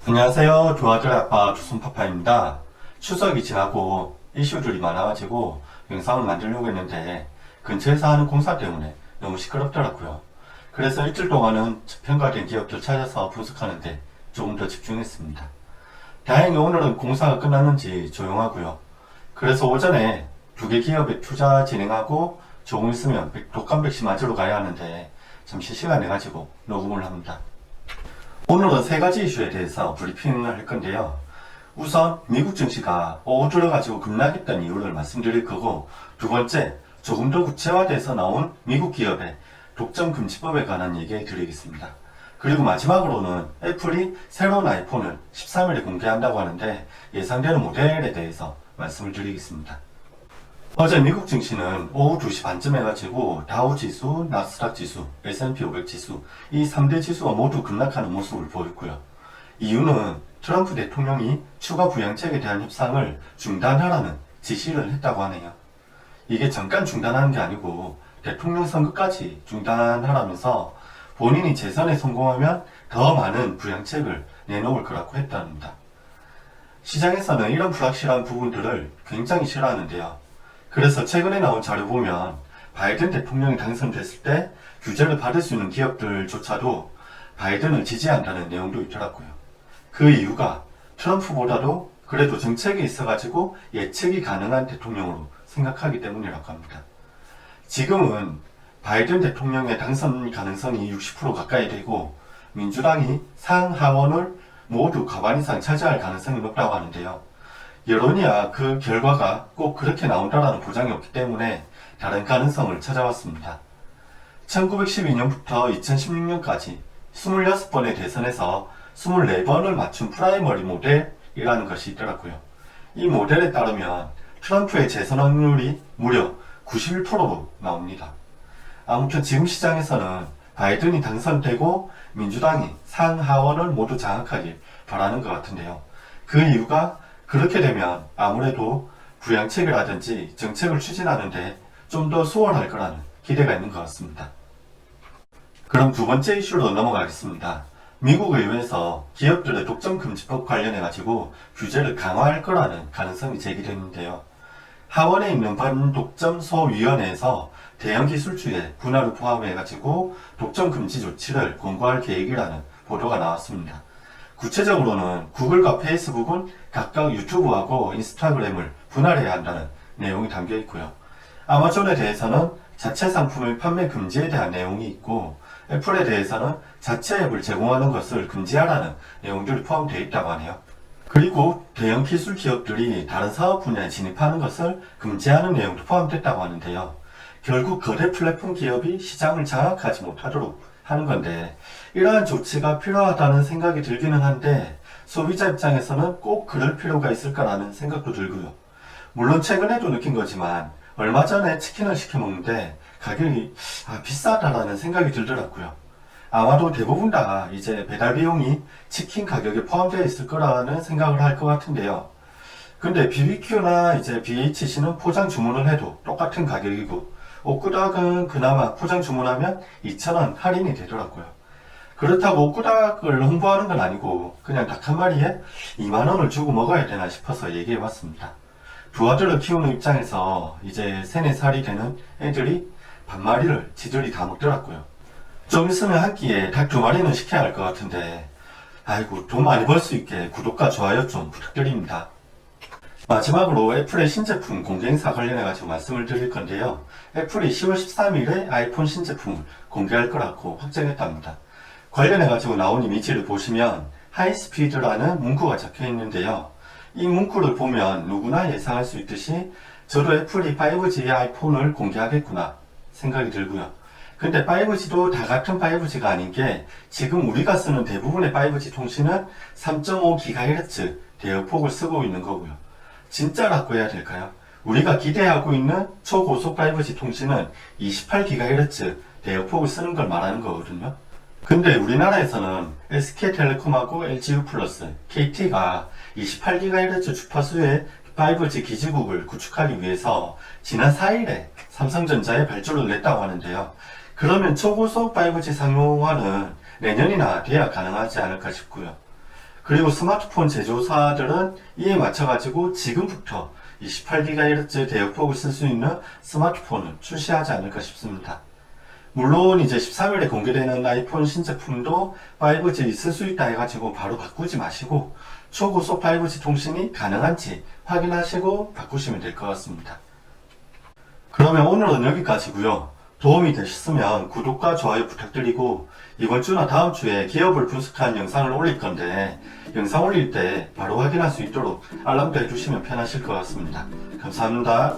안녕하세요. 두아들 아빠 두손파파입니다. 추석이 지나고 이슈들이 많아가지고 영상을 만들려고 했는데 근처에서 하는 공사 때문에 너무 시끄럽더라고요. 그래서 일주일 동안은 저평가된 기업들 찾아서 분석하는데 조금 더 집중했습니다. 다행히 오늘은 공사가 끝났는지 조용하고요. 그래서 오전에 두 개 기업에 투자 진행하고 조금 있으면 독감 백신 맞으러 가야 하는데 잠시 시간 내가지고 녹음을 합니다. 오늘은 세 가지 이슈에 대해서 브리핑을 할 건데요. 우선 미국 증시가 오르러가지고 급락했던 이유를 말씀드릴 거고, 두 번째 조금 더 구체화돼서 나온 미국 기업의 독점 금지법에 관한 얘기 드리겠습니다. 그리고 마지막으로는 애플이 새로운 아이폰을 13일에 공개한다고 하는데 예상되는 모델에 대해서 말씀을 드리겠습니다. 어제 미국 증시는 오후 2시 반쯤 해가지고 다우지수, 나스닥 지수, S&P 500 지수 이 3대 지수가 모두 급락하는 모습을 보였고요. 이유는 트럼프 대통령이 추가 부양책에 대한 협상을 중단하라는 지시를 했다고 하네요. 이게 잠깐 중단하는 게 아니고 대통령 선거까지 중단하라면서 본인이 재선에 성공하면 더 많은 부양책을 내놓을 거라고 했답니다. 시장에서는 이런 불확실한 부분들을 굉장히 싫어하는데요. 그래서 최근에 나온 자료 보면 바이든 대통령이 당선됐을 때 규제를 받을 수 있는 기업들조차도 바이든을 지지한다는 내용도 있더라고요. 그 이유가 트럼프보다도 그래도 정책이 있어가지고 예측이 가능한 대통령으로 생각하기 때문이라고 합니다. 지금은 바이든 대통령의 당선 가능성이 60% 가까이 되고 민주당이 상하원을 모두 과반 이상 차지할 가능성이 높다고 하는데요. 여론이야 그 결과가 꼭 그렇게 나온다라는 보장이 없기 때문에 다른 가능성을 찾아왔습니다. 1912년부터 2016년까지 26번의 대선에서 24번을 맞춘 프라이머리 모델이라는 것이 있더라고요. 이 모델에 따르면 트럼프의 재선 확률이 무려 91%로 나옵니다. 아무튼 지금 시장에서는 바이든이 당선되고 민주당이 상하원을 모두 장악하길 바라는 것 같은데요. 그 이유가 그렇게 되면 아무래도 부양책이라든지 정책을 추진하는데 좀 더 수월할 거라는 기대가 있는 것 같습니다. 그럼 두 번째 이슈로 넘어가겠습니다. 미국 의회에서 기업들의 독점 금지법 관련해가지고 규제를 강화할 거라는 가능성이 제기됐는데요. 하원에 있는 반독점 소위원회에서 대형 기술주의 분할을 포함해가지고 독점 금지 조치를 권고할 계획이라는 보도가 나왔습니다. 구체적으로는 구글과 페이스북은 각각 유튜브하고 인스타그램을 분할해야 한다는 내용이 담겨 있고요. 아마존에 대해서는 자체 상품의 판매 금지에 대한 내용이 있고, 애플에 대해서는 자체 앱을 제공하는 것을 금지하라는 내용들이 포함되어 있다고 하네요. 그리고 대형 기술 기업들이 다른 사업 분야에 진입하는 것을 금지하는 내용도 포함됐다고 하는데요. 결국 거대 플랫폼 기업이 시장을 장악하지 못하도록 하는 건데, 이러한 조치가 필요하다는 생각이 들기는 한데 소비자 입장에서는 꼭 그럴 필요가 있을까라는 생각도 들고요. 물론 최근에도 느낀 거지만 얼마 전에 치킨을 시켜 먹는데 가격이 비싸다라는 생각이 들더라고요. 아마도 대부분 다 이제 배달 비용이 치킨 가격에 포함되어 있을 거라는 생각을 할 것 같은데요. 근데 BBQ나 이제 BHC는 포장 주문을 해도 똑같은 가격이고, 오꾸닥은 그나마 포장 주문하면 2,000원 할인이 되더라고요. 그렇다고 오꾸닥을 홍보하는 건 아니고 그냥 닭 한 마리에 2만원을 주고 먹어야 되나 싶어서 얘기해봤습니다. 두 아들을 키우는 입장에서 이제 3, 4살이 되는 애들이 반마리를 지들이 다 먹더라고요. 좀 있으면 한 끼에 닭 2마리는 시켜야 할 것 같은데, 아이고 돈 많이 벌 수 있게 구독과 좋아요 좀 부탁드립니다. 마지막으로 애플의 신제품 공개 행사 관련해가지고 말씀을 드릴 건데요. 애플이 10월 13일에 아이폰 신제품을 공개할 거라고 확정했답니다. 관련해가지고 나온 이미지를 보시면 하이스피드라는 문구가 적혀 있는데요. 이 문구를 보면 누구나 예상할 수 있듯이 저도 애플이 5G 아이폰을 공개하겠구나 생각이 들고요. 근데 5G도 다 같은 5G가 아닌 게, 지금 우리가 쓰는 대부분의 5G 통신은 3.5GHz 대역폭을 쓰고 있는 거고요. 진짜라고 해야 될까요? 우리가 기대하고 있는 초고속 5G 통신은 28GHz 대역폭을 쓰는 걸 말하는 거거든요. 근데 우리나라에서는 SK텔레콤하고 LGU+, KT가 28GHz 주파수의 5G 기지국을 구축하기 위해서 지난 4일에 삼성전자에 발주를 냈다고 하는데요. 그러면 초고속 5G 상용화는 내년이나 돼야 가능하지 않을까 싶고요. 그리고 스마트폰 제조사들은 이에 맞춰가지고 지금부터 28GHz 대역폭을 쓸 수 있는 스마트폰을 출시하지 않을까 싶습니다. 물론 이제 13일에 공개되는 아이폰 신제품도 5G 쓸 수 있다 해가지고 바로 바꾸지 마시고 초고속 5G 통신이 가능한지 확인하시고 바꾸시면 될 것 같습니다. 그러면 오늘은 여기까지고요. 도움이 되셨으면 구독과 좋아요 부탁드리고 이번 주나 다음 주에 기업을 분석한 영상을 올릴 건데 영상 올릴 때 바로 확인할 수 있도록 알람도 해주시면 편하실 것 같습니다. 감사합니다.